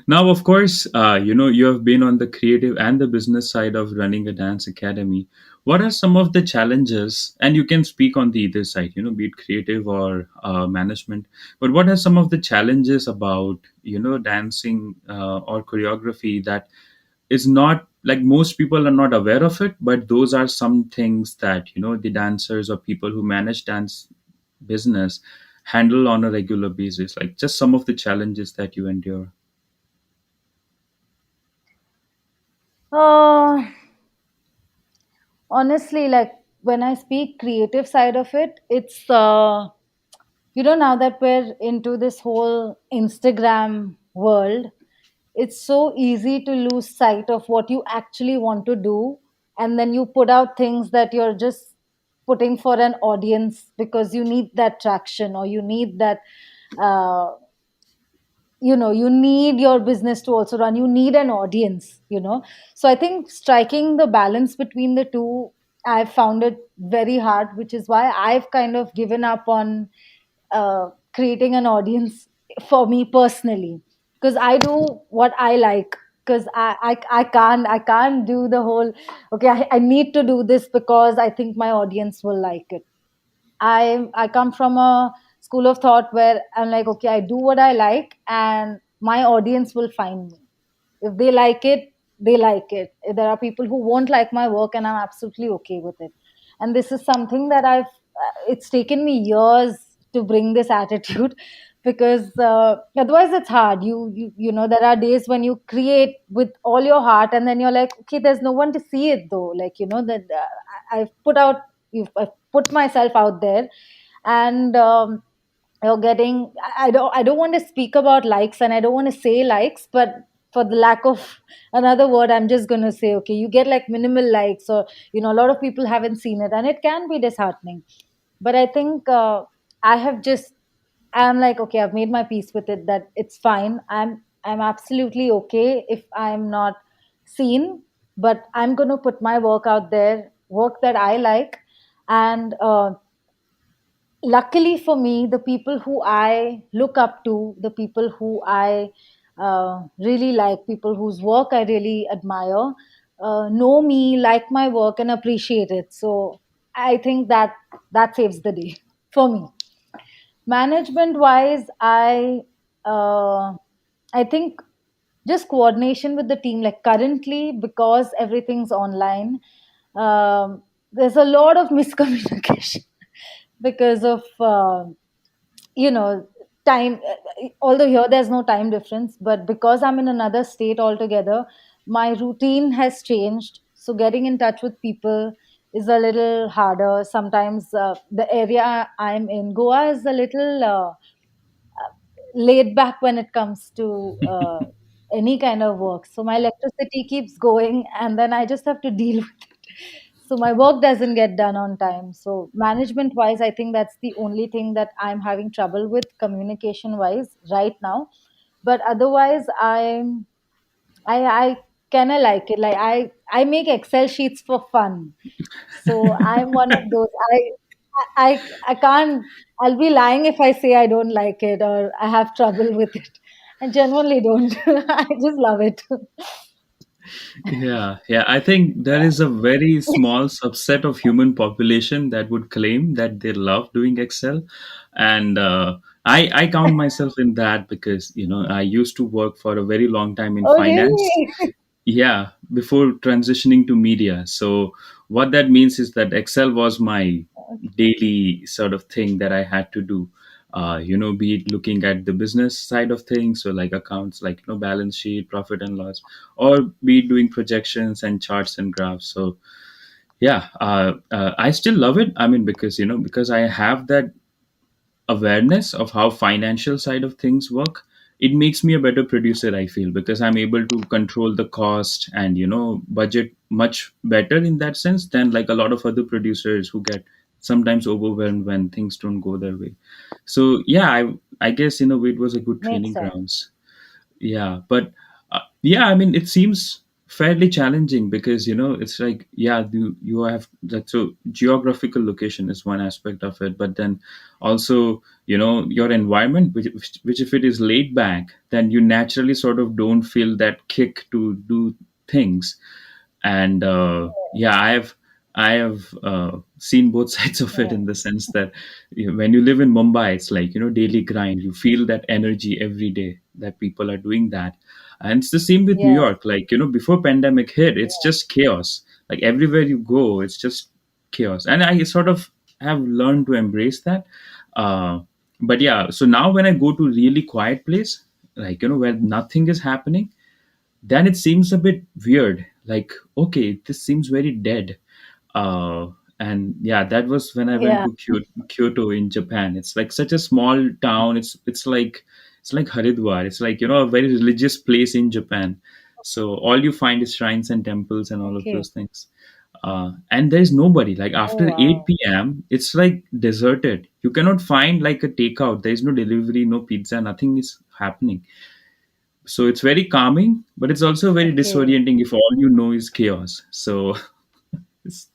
Now, of course, you have been on the creative and the business side of running a dance academy. What are some of the challenges? And you can speak on the either side, be it creative or management. But what are some of the challenges about, dancing or choreography that is not like most people are not aware of it, but those are some things that, the dancers or people who manage dance business handle on a regular basis, like just some of the challenges that you endure. Uh, Honestly, like when I speak creative side of it, it's now that we're into this whole Instagram world, it's so easy to lose sight of what you actually want to do, and then you put out things that you're just putting for an audience because you need that traction, or you need that uh, you need your business to also run, you need an audience. So I think striking the balance between the two, I've found it very hard, which is why I've kind of given up on creating an audience for me personally, because I do what I like. Because I can't do the whole, okay, I need to do this because I think my audience will like it. I come from a school of thought where I'm like, okay, I do what I like, and my audience will find me. If they like it, they like it. If there are people who won't like my work, and I'm absolutely okay with it. And this is something that it's taken me years to bring this attitude because otherwise it's hard. There are days when you create with all your heart, and then you're like, okay, there's no one to see it though. Like, that I've put myself out there, and you're getting. I don't want to speak about likes, and I don't want to say likes, but for the lack of another word, I'm just going to say, okay, you get like minimal likes, or a lot of people haven't seen it, and it can be disheartening. But I think I have just I'm like, okay, I've made my peace with it, that it's fine. I'm absolutely okay if I'm not seen, but I'm going to put my work out there, work that I like. And luckily for me, the people who I look up to, the people who I really like, people whose work I really admire, know me, like my work, and appreciate it. So I think that saves the day for me. Management wise, I think just coordination with the team. Like currently, because everything's online, there's a lot of miscommunication because of you know time. Although here there's no time difference, but because I'm in another state altogether, my routine has changed, so getting in touch with people is a little harder sometimes. The area I'm in, Goa, is a little laid back when it comes to any kind of work. So my electricity keeps going, and then I just have to deal with it. So my work doesn't get done on time. So management wise, I think that's the only thing that I'm having trouble with, communication wise, right now. But otherwise, I kind of like it. Like I make Excel sheets for fun. So I'm one of those. I can't. I'll be lying if I say I don't like it or I have trouble with it. I genuinely don't. I just love it. Yeah, yeah. I think there is a very small subset of human population that would claim that they love doing Excel, and I count myself in that because I used to work for a very long time in Oh, finance. really? Yeah, before transitioning to media. So what that means is that Excel was my daily sort of thing that I had to do. Be it looking at the business side of things, so like accounts, like balance sheet, profit and loss, or be it doing projections and charts and graphs. So yeah, I still love it. I mean, because I have that awareness of how financial side of things work, it makes me a better producer, I feel, because I'm able to control the cost and budget much better in that sense than like a lot of other producers who get sometimes overwhelmed when things don't go their way. So yeah, I guess in a way it was a good Makes training sense. grounds. Yeah, but yeah, I mean, it seems fairly challenging because it's like, yeah, you have that. So geographical location is one aspect of it, but then also your environment, which if it is laid back, then you naturally sort of don't feel that kick to do things. And yeah, I have seen both sides of it, Yeah. in the sense that when you live in Mumbai, it's like daily grind. You feel that energy every day that people are doing that. And it's the same with New Yes. York. Like before pandemic hit, it's just chaos. Like everywhere you go, it's just chaos. And I sort of have learned to embrace that. uh, but yeah, so now when I go to really quiet place, like where nothing is happening, then it seems a bit weird. Like, okay, this seems very dead. uh and yeah, that was when I went Yeah. to Kyoto in Japan. It's like such a small town. It's like Haridwar. It's like a very religious place in Japan. So all you find is shrines and temples and all of Okay. those things. And there's nobody. Like Oh, after wow. 8 p.m., it's like deserted. You cannot find like a takeout. There's no delivery, no pizza, nothing is happening. So it's very calming, but it's also very Okay. disorienting if all you know is chaos. So it's,